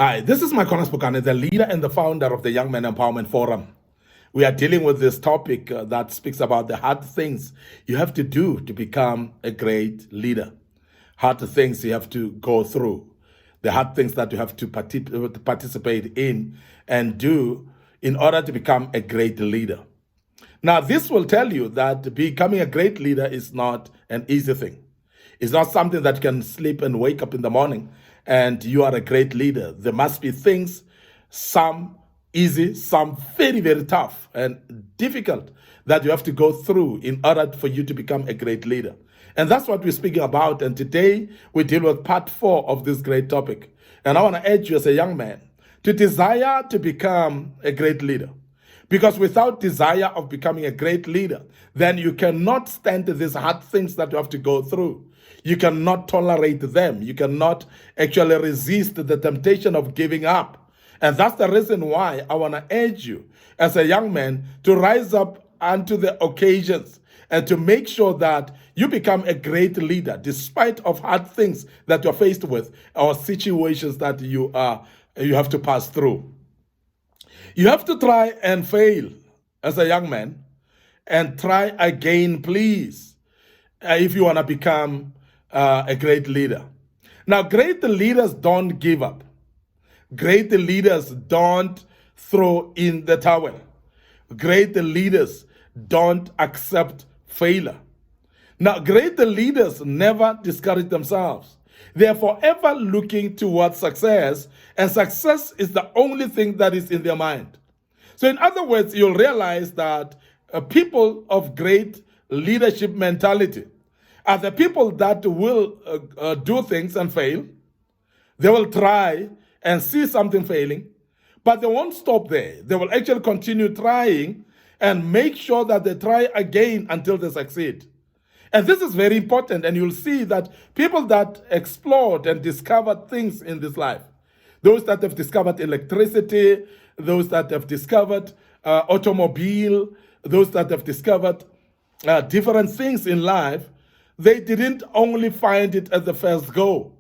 Hi, this is Mike Spokane, the leader and the founder of the Young Men Empowerment Forum. We are dealing with this topic that speaks about the hard things you have to do to become a great leader. Hard things you have to go through. The hard things that you have to participate in and do in order to become a great leader. Now, this will tell you that becoming a great leader is not an easy thing. It's not something that you can sleep and wake up in the morning and you are a great leader. There must be things, some easy, some very, very tough and difficult that you have to go through in order for you to become a great leader. And that's what we're speaking about. And today we deal with part 4 of this great topic. And I want to urge you as a young man to desire to become a great leader. Because without desire of becoming a great leader, then you cannot stand these hard things that you have to go through. You cannot tolerate them. You cannot actually resist the temptation of giving up. And that's the reason why I want to urge you as a young man to rise up unto the occasions and to make sure that you become a great leader despite of hard things that you're faced with or situations that you have to pass through. You have to try and fail as a young man and try again, please, if you want to become a great leader. Now, great leaders don't give up. Great leaders don't throw in the towel. Great leaders don't accept failure. Now, great leaders never discourage themselves. They are forever looking towards success, and success is the only thing that is in their mind. So in other words, you'll realize that people of great leadership mentality are the people that will do things and fail. They will try and see something failing, but they won't stop there. They will actually continue trying and make sure that they try again until they succeed. And this is very important, and you'll see that people that explored and discovered things in this life, those that have discovered electricity, those that have discovered automobile, those that have discovered different things in life, they didn't only find it at the first go.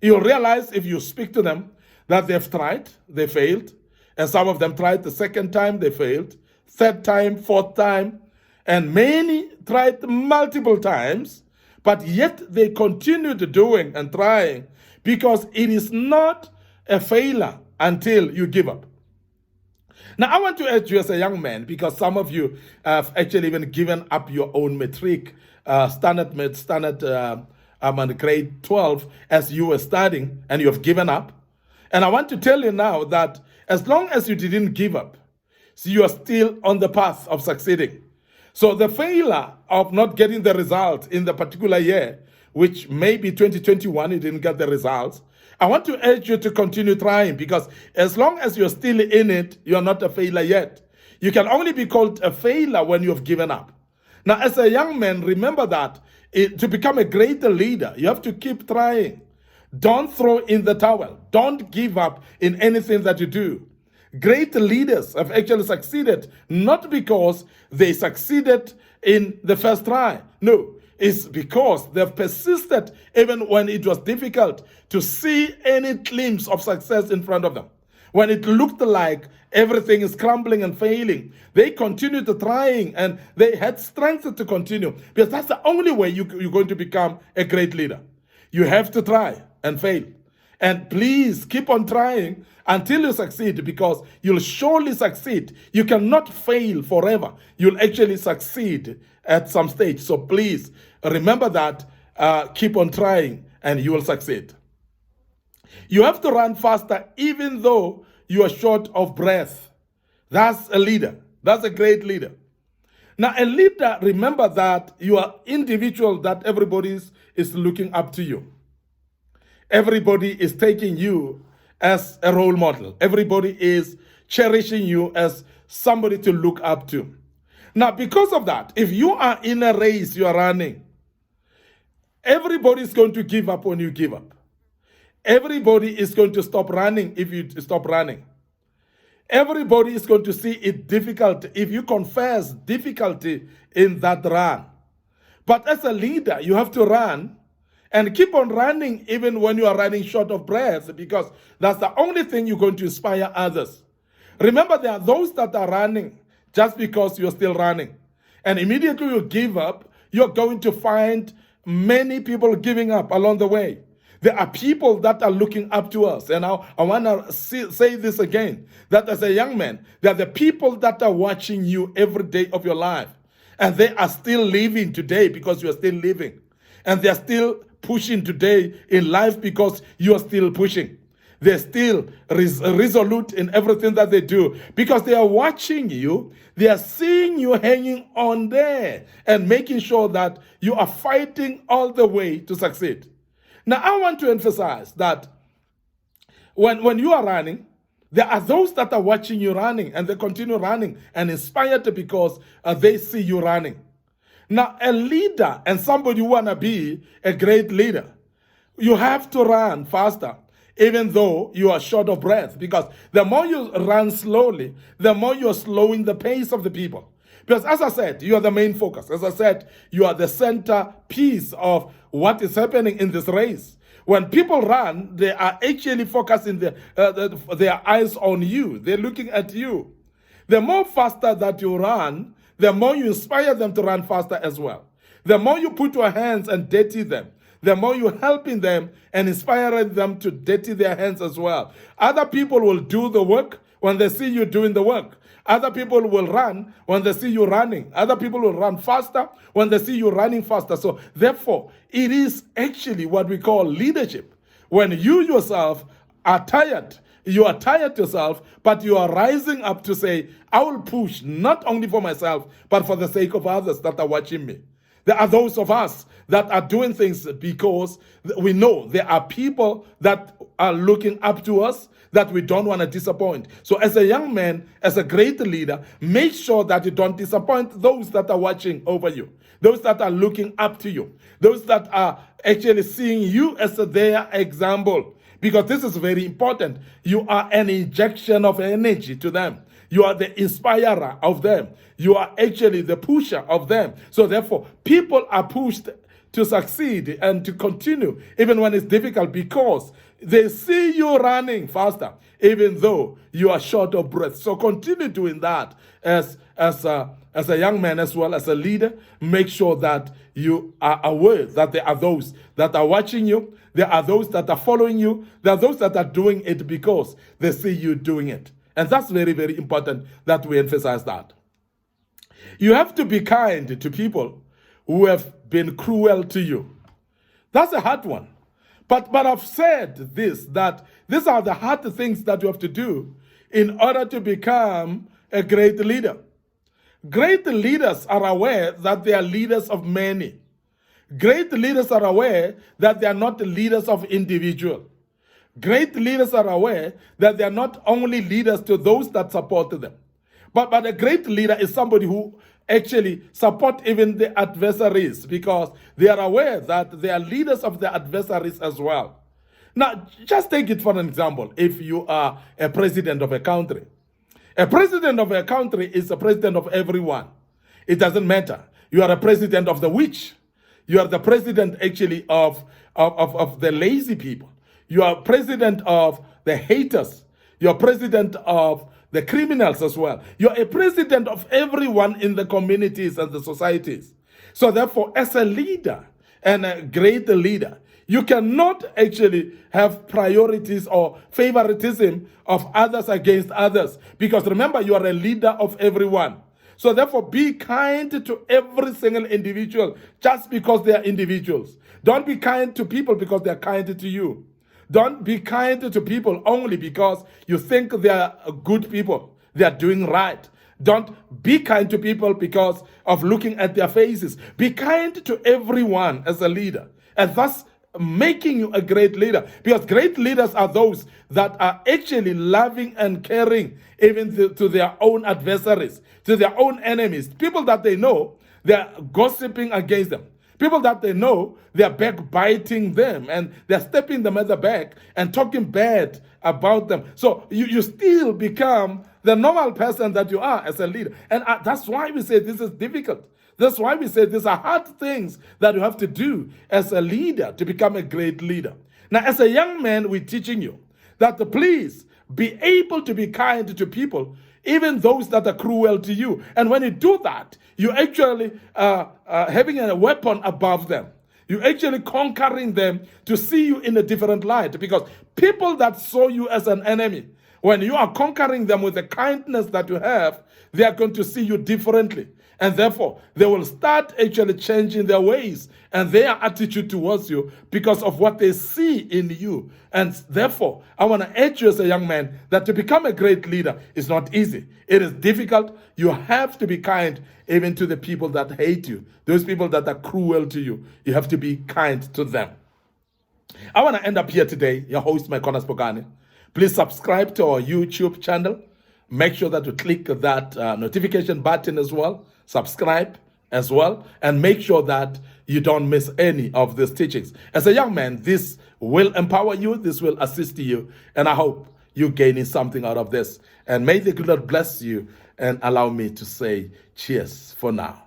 You'll realize if you speak to them that they've tried, they failed, and some of them tried the second time, they failed, third time, fourth time, and many tried multiple times, but yet they continued doing and trying because it is not a failure until you give up. Now, I want to urge you as a young man, because some of you have actually even given up your own matric, standard grade 12 as you were studying, and you have given up. And I want to tell you now that as long as you didn't give up, so you are still on the path of succeeding. So the failure of not getting the results in the particular year, which maybe 2021, you didn't get the results, I want to urge you to continue trying, because as long as you're still in it, you're not a failure yet. You can only be called a failure when you've given up. Now, as a young man, remember that to become a greater leader, you have to keep trying. Don't throw in the towel. Don't give up in anything that you do. Great leaders have actually succeeded, not because they succeeded in the first try. No, it's because they've persisted even when it was difficult to see any glimpse of success in front of them. When it looked like everything is crumbling and failing, they continued trying and they had strength to continue, because that's the only way you're going to become a great leader. You have to try and fail. And please keep on trying until you succeed, because you'll surely succeed. You cannot fail forever. You'll actually succeed at some stage. So please remember that, keep on trying and you will succeed. You have to run faster even though you are short of breath. That's a leader. That's a great leader. Now, a leader, remember that you are individual, that everybody is looking up to you. Everybody is taking you as a role model. Everybody is cherishing you as somebody to look up to. Now, because of that, if you are in a race you are running, everybody is going to give up when you give up. Everybody is going to stop running if you stop running. Everybody is going to see it difficult if you confess difficulty in that run. But as a leader, you have to run And keep on running even when you are running short of breath, because that's the only thing you're going to inspire others. Remember, there are those that are running just because you're still running. And immediately you give up, you're going to find many people giving up along the way. There are people that are looking up to us. And I want to say this again, that as a young man, there are the people that are watching you every day of your life. And they are still living today because you are still living. And they are still pushing today in life because you are still pushing. They're still resolute in everything that they do because they are watching you. They are seeing you hanging on there and making sure that you are fighting all the way to succeed. Now, I want to emphasize that when you are running, there are those that are watching you running and they continue running and inspired because they see you running. Now, a leader and somebody who want to be a great leader, you have to run faster, even though you are short of breath, because the more you run slowly, the more you're slowing the pace of the people. Because as I said, you are the main focus. As I said, you are the center piece of what is happening in this race. When people run, they are actually focusing their eyes on you. They're looking at you. The more faster that you run, the more you inspire them to run faster as well. The more you put your hands and dirty them, the more you're helping them and inspiring them to dirty their hands as well. Other people will do the work when they see you doing the work. Other people will run when they see you running. Other people will run faster when they see you running faster. So therefore, it is actually what we call leadership. When you yourself are tired, you are tired yourself, but you are rising up to say, I will push not only for myself, but for the sake of others that are watching me. There are those of us that are doing things because we know there are people that are looking up to us that we don't want to disappoint. So as a young man, as a great leader, make sure that you don't disappoint those that are watching over you, those that are looking up to you, those that are actually seeing you as their example. Because this is very important. You are an injection of energy to them. You are the inspirer of them. You are actually the pusher of them. So therefore, people are pushed to succeed and to continue, even when it's difficult, because they see you running faster, even though you are short of breath. So continue doing that as a young man as well as a leader. Make sure that you are aware that there are those that are watching you. There are those that are following you. There are those that are doing it because they see you doing it. And that's very, very important that we emphasize that. You have to be kind to people who have been cruel to you. That's a hard one. But I've said this, that these are the hard things that you have to do in order to become a great leader. Great leaders are aware that they are leaders of many. Great leaders are aware that they are not leaders of individual. Great leaders are aware that they are not only leaders to those that support them. But a great leader is somebody who actually support even the adversaries, because they are aware that they are leaders of the adversaries as well. Now, just take it for an example. If you are a president of a country, a president of a country is a president of everyone. It doesn't matter. You are a president of the rich. You are the president actually of the lazy people. You are president of the haters. You are president of the criminals as well. You are a president of everyone in the communities and the societies. So therefore, as a leader and a great leader, you cannot actually have priorities or favoritism of others against others. Because remember, you are a leader of everyone. So therefore, be kind to every single individual just because they are individuals. Don't be kind to people because they are kind to you. Don't be kind to people only because you think they are good people. They are doing right. Don't be kind to people because of looking at their faces. Be kind to everyone as a leader. And thus making you a great leader. Because great leaders are those that are actually loving and caring even to their own adversaries, to their own enemies. People that they know, they're gossiping against them. People that they know, they're backbiting them and they're stepping them at the back and talking bad about them. So you still become the normal person that you are as a leader. And that's why we say this is difficult. That's why we say these are hard things that you have to do as a leader to become a great leader. Now, as a young man, we're teaching you that please be able to be kind to people, even those that are cruel to you. And when you do that, you're actually having a weapon above them. You're actually conquering them to see you in a different light, because people that saw you as an enemy, when you are conquering them with the kindness that you have, they are going to see you differently. And therefore, they will start actually changing their ways and their attitude towards you because of what they see in you. And therefore, I want to urge you as a young man that to become a great leader is not easy. It is difficult. You have to be kind even to the people that hate you, those people that are cruel to you. You have to be kind to them. I want to end up here today. Your host, Maikona Spokane. Please subscribe to our YouTube channel. Make sure that you click that notification button as well. Subscribe as well. And make sure that you don't miss any of these teachings. As a young man, this will empower you. This will assist you. And I hope you're gaining something out of this. And may the good Lord bless you and allow me to say cheers for now.